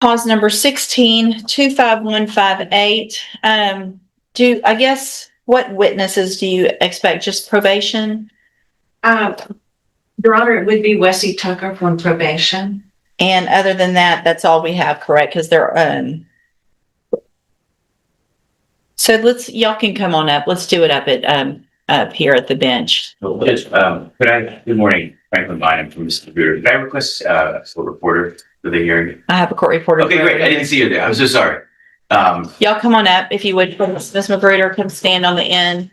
Cause number 16-25158. What witnesses do you expect? Just probation? Your Honor, it would be Wesley Tucker from probation. And other than that, that's all we have, correct? Because they're so y'all can come on up. Let's do it up here at the bench. Good morning, Franklin Bynum from Mr. Magruder. Could I request a reporter for the hearing? I have a court reporter. Okay, great. I didn't see you there. I'm so sorry. Y'all come on up if you would. Ms. Magruder, come stand on the end.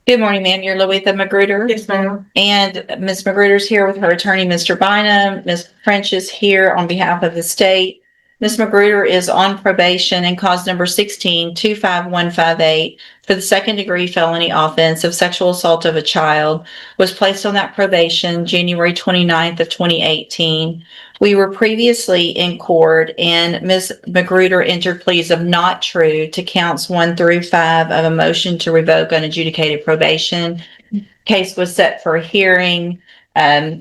Good morning, ma'am. You're Louisa Magruder? Yes, ma'am. And Ms. Magruder's here with her attorney, Mr. Bynum. Ms. French is here on behalf of the state. Ms. Magruder is on probation and cause number 16-25158 for the second-degree felony offense of sexual assault of a child, was placed on that probation January 29th of 2018. We were previously in court and Ms. Magruder entered pleas of not true to counts 1 through 5 of a motion to revoke unadjudicated probation. Case was set for hearing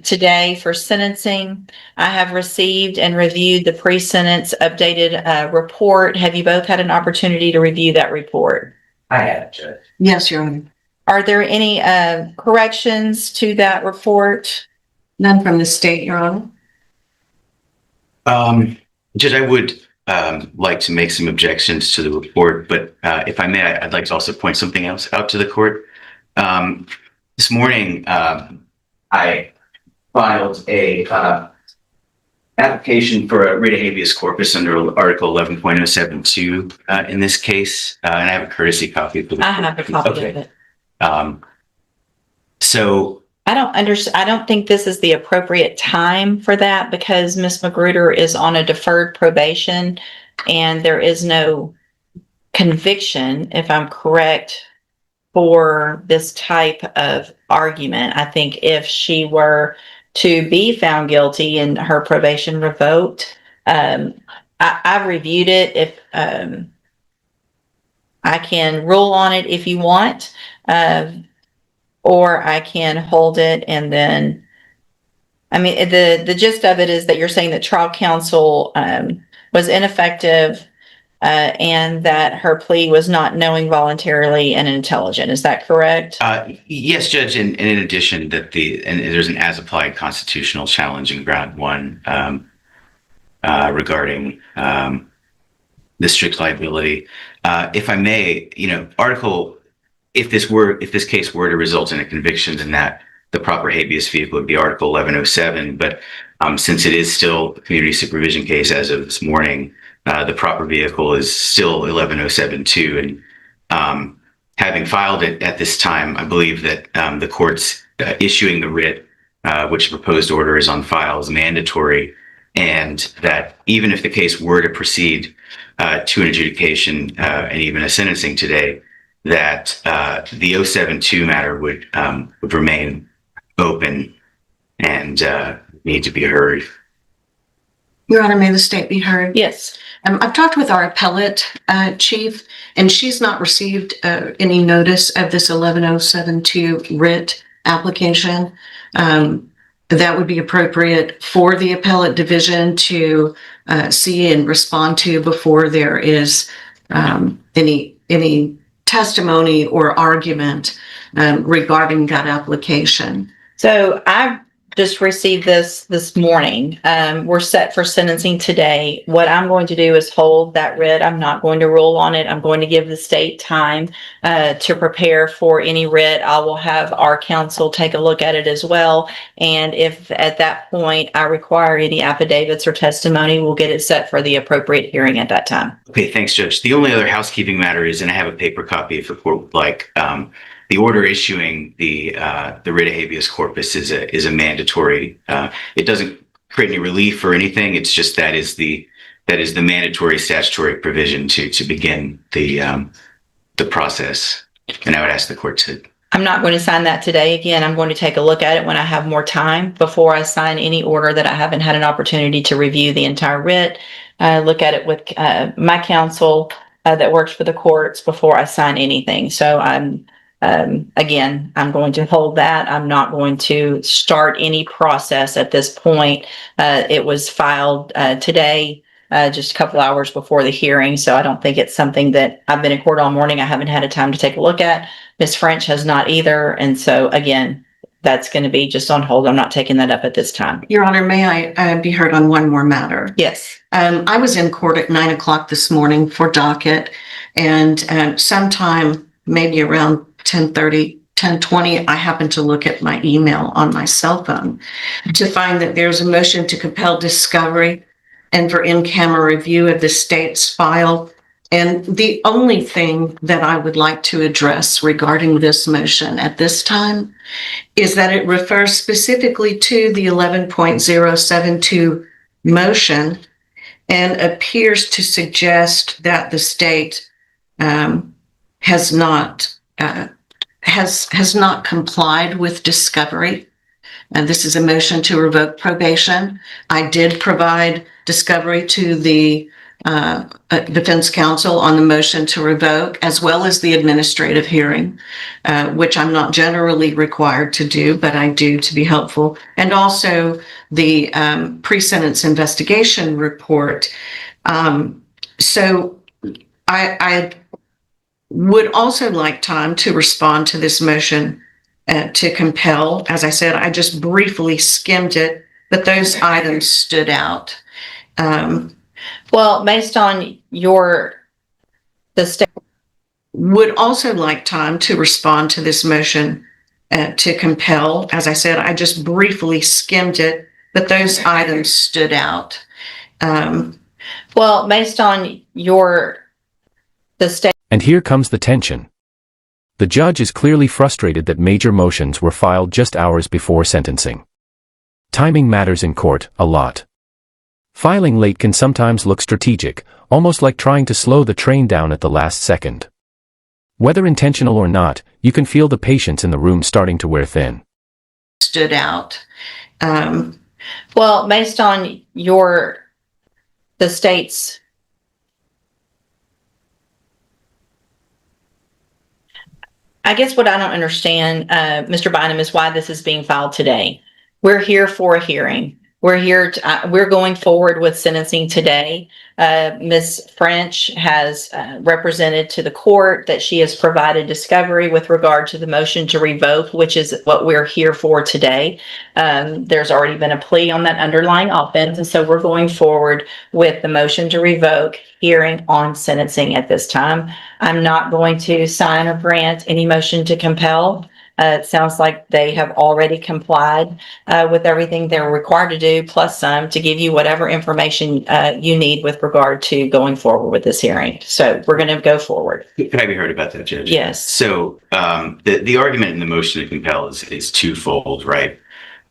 today for sentencing. I have received and reviewed the pre-sentence updated report. Have you both had an opportunity to review that report? I have, Judge. Yes, Your Honor. Are there any corrections to that report? None from the state, Your Honor. Judge, I would like to make some objections to the report, but if I may, I'd like to also point something else out to the court. This morning, I filed a application for a writ of habeas corpus under Article 11.072 in this case, and I have a courtesy copy of the report. I have a copy of it. So I don't think this is the appropriate time for that because Ms. Magruder is on a deferred probation and there is no conviction, if I'm correct, for this type of argument. I think if she were to be found guilty and her probation revoked, I've reviewed it. If I can rule on it if you want, or I can hold it and then, the gist of it is that you're saying that trial counsel was ineffective and that her plea was not knowing, voluntarily, and intelligent. Is that correct? Yes, Judge. And in addition, that there's an as-applied constitutional challenge in ground one regarding the strict liability. If I may, if this case were to result in a conviction, then that the proper habeas vehicle would be Article 1107. But since it is still a community supervision case as of this morning, the proper vehicle is still 1107-2. And having filed it at this time, I believe that the court's issuing the writ, which proposed order is on file, is mandatory, and that even if the case were to proceed to an adjudication and even a sentencing today, that the 072 matter would remain open and need to be heard. Your Honor, may the state be heard? Yes. I've talked with our appellate chief, and she's not received any notice of this 11072 writ application. That would be appropriate for the appellate division to see and respond to before there is any testimony or argument regarding that application. So I just received this morning. We're set for sentencing today. What I'm going to do is hold that writ. I'm not going to rule on it. I'm going to give the state time to prepare for any writ. I will have our counsel take a look at it as well. And if at that point I require any affidavits or testimony, we'll get it set for the appropriate hearing at that time. Okay, thanks, Judge. The only other housekeeping matter is, and I have a paper copy if the court would like, the order issuing the writ of habeas corpus is a mandatory. It doesn't create any relief or anything. It's just that is the mandatory statutory provision to begin the process. And I would ask the court to. I'm not going to sign that today. Again, I'm going to take a look at it when I have more time before I sign any order that I haven't had an opportunity to review the entire writ. Look at it with my counsel that works for the courts before I sign anything. So Again, I'm going to hold that. I'm not going to start any process at this point. It was filed today, just a couple hours before the hearing, so I don't think it's something that I've been in court all morning. I haven't had a time to take a look at. Ms. French has not either, and so again, that's going to be just on hold. I'm not taking that up at this time. Your Honor, may I be heard on one more matter? Yes. I was in court at 9 o'clock this morning for docket, and sometime maybe around 10:30, 10:20, I happened to look at my email on my cell phone to find that there's a motion to compel discovery and for in-camera review of the state's file. And the only thing that I would like to address regarding this motion at this time is that it refers specifically to the 11.072 motion and appears to suggest that the state has not complied with discovery. And this is a motion to revoke probation. I did provide discovery to the defense counsel on the motion to revoke, as well as the administrative hearing, which I'm not generally required to do, but I do to be helpful. And also the pre-sentence investigation report. So I would also like time to respond to this motion to compel. As I said, I just briefly skimmed it, but those items stood out. Well, based on the state Would also like time to respond to this motion to compel. As I said, I just briefly skimmed it, but those items stood out. well, based on the state. And here comes the tension. The judge is clearly frustrated that major motions were filed just hours before sentencing. Timing matters in court a lot. Filing late can sometimes look strategic, almost like trying to slow the train down at the last second. Whether intentional or not, you can feel the patience in the room starting to wear thin. Stood out. Well, based on the state's. I guess what I don't understand, Mr. Bynum, is why this is being filed today. We're here for a hearing. We're going forward with sentencing today. Ms. French has represented to the court that she has provided discovery with regard to the motion to revoke, which is what we're here for today. There's already been a plea on that underlying offense, and so we're going forward with the motion to revoke hearing on sentencing at this time. I'm not going to sign or grant any motion to compel. It sounds like they have already complied with everything they're required to do, plus some, to give you whatever information you need with regard to going forward with this hearing. So we're going to go forward. Can I be heard about that, Judge? Yes. So the argument in the motion to compel is twofold, right?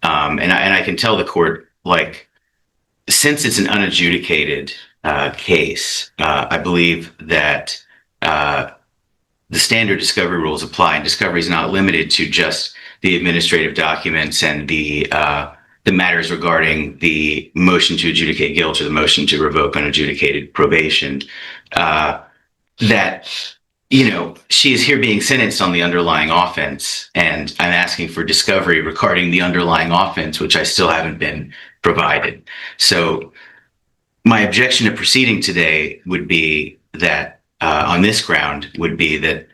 And I can tell the court, like, since it's an unadjudicated case, I believe that the standard discovery rules apply, and discovery is not limited to just the administrative documents and the matters regarding the motion to adjudicate guilt or the motion to revoke unadjudicated probation. That, you know, she is here being sentenced on the underlying offense, and I'm asking for discovery regarding the underlying offense, which I still haven't been provided. So my objection to proceeding today would be that on this ground would be that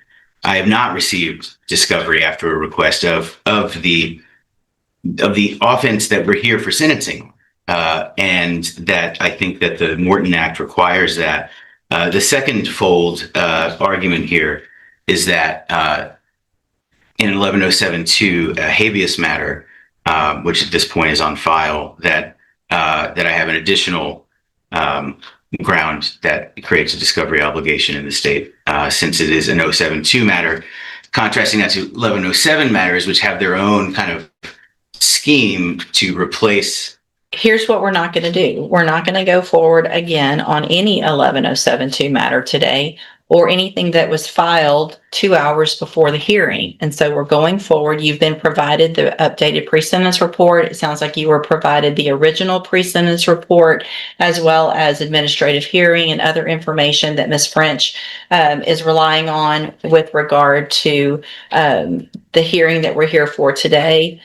I have not received discovery after a request of the offense that we're here for sentencing, and that I think that the Morton Act requires that. The second fold argument here is that in 11072 habeas matter, which at this point is on file, that I have an additional ground that creates a discovery obligation in the state, since it is an 072 matter, contrasting that to 1107 matters, which have their own kind of scheme to replace. Here's what we're not going to do. We're not going to go forward again on any 11072 matter today or anything that was filed 2 hours before the hearing. And so we're going forward. You've been provided the updated pre-sentence report. It sounds like you were provided the original pre-sentence report, as well as administrative hearing and other information that Ms. French is relying on with regard to the hearing that we're here for today.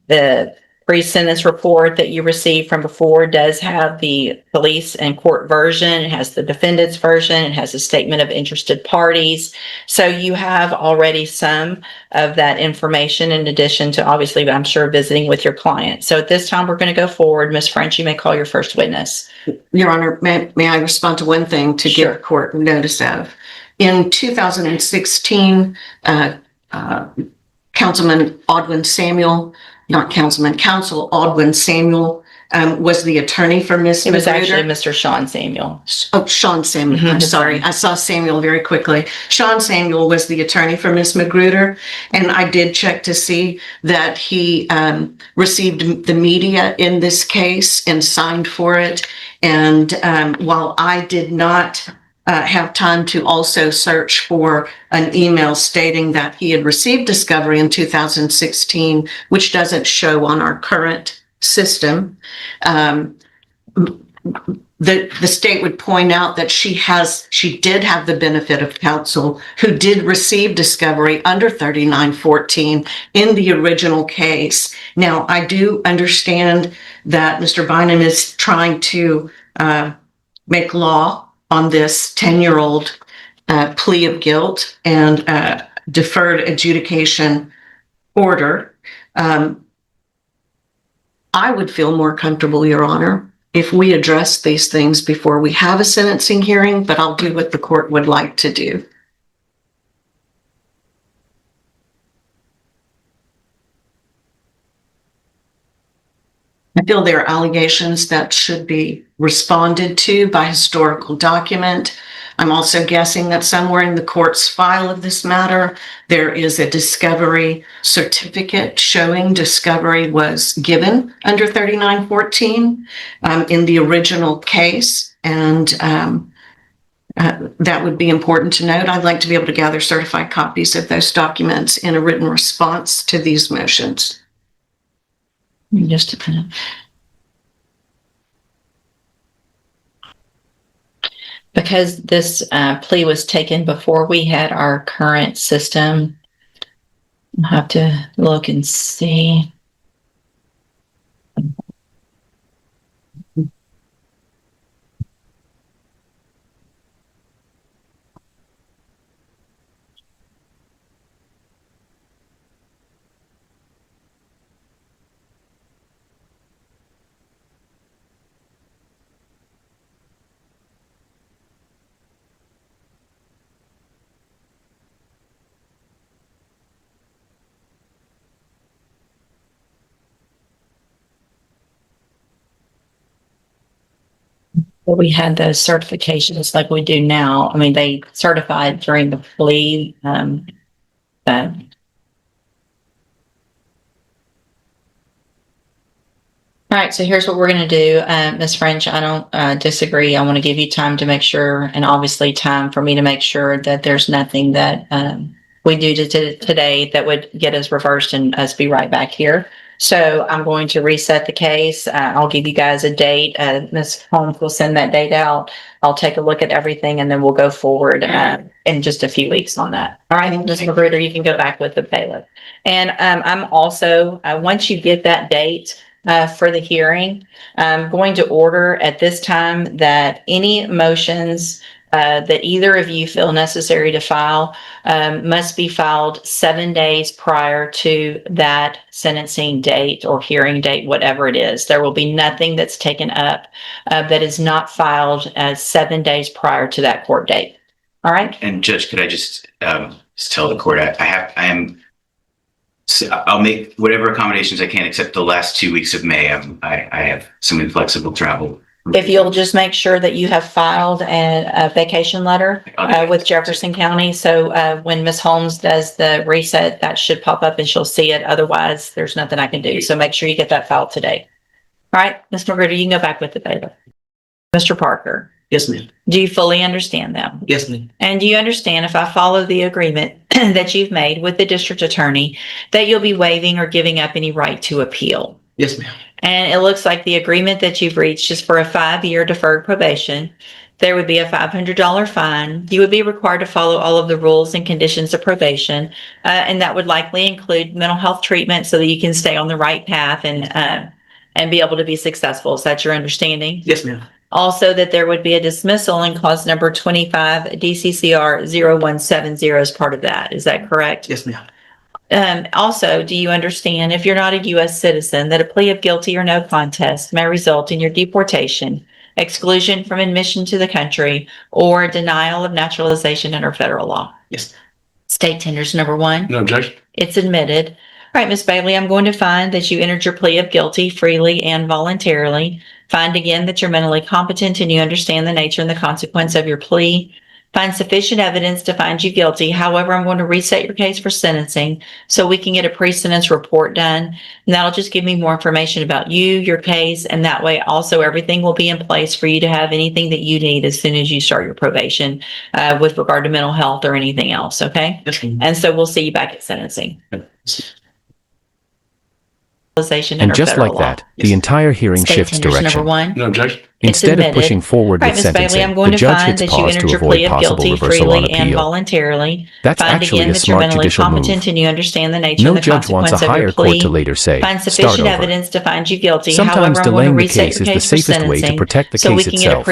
The pre-sentence report that you received from before does have the police and court version. It has the defendant's version. It has a statement of interested parties. So you have already some of that information in addition to, obviously, I'm sure, visiting with your client. So at this time, we're going to go forward. Ms. French, you may call your first witness. Your Honor, may I respond to one thing to Sure. give court notice of? In 2016, Councilman Aldwin Samuel, not Councilman, Counsel Aldwin Samuel was the attorney for Ms. It was actually Magruder. Mr. Sean Samuel. Oh, Sean Samuel. I'm Mhm. sorry. I saw Samuel very quickly. Sean Samuel was the attorney for Ms. Magruder, and I did check to see that he received the media in this case and signed for it. And while I did not have time to also search for an email stating that he had received discovery in 2016, which doesn't show on our current system, the state would point out that she did have the benefit of counsel who did receive discovery under 3914 in the original case. Now, I do understand that Mr. Bynum is trying to make law on this 10-year-old plea of guilt and deferred adjudication order. I would feel more comfortable, Your Honor, if we address these things before we have a sentencing hearing, but I'll do what the court would like to do. I feel there are allegations that should be responded to by historical document. I'm also guessing that somewhere in the court's file of this matter, there is a discovery certificate showing discovery was given under 3914 in the original case. And that would be important to note. I'd like to be able to gather certified copies of those documents in a written response to these motions. Just a minute. Because this plea was taken before we had our current system, I'll have to look and see. But we had those certifications like we do now. I mean, they certified during the plea. But all right, so here's what we're going to do. Ms. French, I don't disagree. I want to give you time to make sure, and obviously time for me to make sure that there's nothing that we do today that would get us reversed and us be right back here. So I'm going to reset the case. I'll give you guys a date. Ms. Holmes will send that date out. I'll take a look at everything, and then we'll go forward in just a few weeks on that. All right, Ms. Magruder, you can go back with the bailiff. And I'm also, once you get that date for the hearing, I'm going to order at this time that any motions that either of you feel necessary to file must be filed 7 days prior to that sentencing date or hearing date, whatever it is. There will be nothing that's taken up that is not filed 7 days prior to that court date. All right. And Judge, could I just tell the court I'll make whatever accommodations I can, except the last 2 weeks of May. I have some inflexible travel. If you'll just make sure that you have filed a vacation letter with Jefferson County. So when Ms. Holmes does the reset, that should pop up and she'll see it. Otherwise, there's nothing I can do. So make sure you get that filed today. All right, Ms. Magruder, you can go back with the bailiff. Mr. Parker. Yes, ma'am. Do you fully understand them? Yes, ma'am. And do you understand if I follow the agreement that you've made with the district attorney that you'll be waiving or giving up any right to appeal? Yes, ma'am. And it looks like the agreement that you've reached is for a 5-year deferred probation. There would be a $500 fine. You would be required to follow all of the rules and conditions of probation, and that would likely include mental health treatment so that you can stay on the right path and be able to be successful. Is that your understanding? Yes, ma'am. Also, that there would be a dismissal in clause number 25 DCCR 0170 as part of that. Is that correct? Yes, ma'am. Also, do you understand if you're not a U.S. citizen that a plea of guilty or no contest may result in your deportation, exclusion from admission to the country, or denial of naturalization under federal law? Yes. State tenders number 1. No objection. It's admitted. All right, Ms. Bailey, I'm going to find that you entered your plea of guilty freely and voluntarily. Find again that you're mentally competent and you understand the nature and the consequence of your plea. Find sufficient evidence to find you guilty. However, I'm going to reset your case for sentencing so we can get a pre-sentence report done. And that'll just give me more information about you, your case, and that way also everything will be in place for you to have anything that you need as soon as you start your probation with regard to mental health or anything else, okay? Yes, ma'am. And so we'll see you back at sentencing. And just like that, the entire hearing State shifts tenders direction. number 1. No objection. Instead of admitted. pushing forward All right, with Ms. Bailey, I'm sentencing, going the to judge find hits that you pause entered to your avoid plea of possible guilty reversal on freely and appeal. voluntarily. That's Find actually again a that you're smart mentally judicial competent move. and you understand the nature No and the judge wants a consequence of higher your court plea. to later say, Find start sufficient over. evidence to find you guilty. Sometimes However, I'm going to delaying the reset case your is the case for safest way to sentencing protect the so we case can get a itself.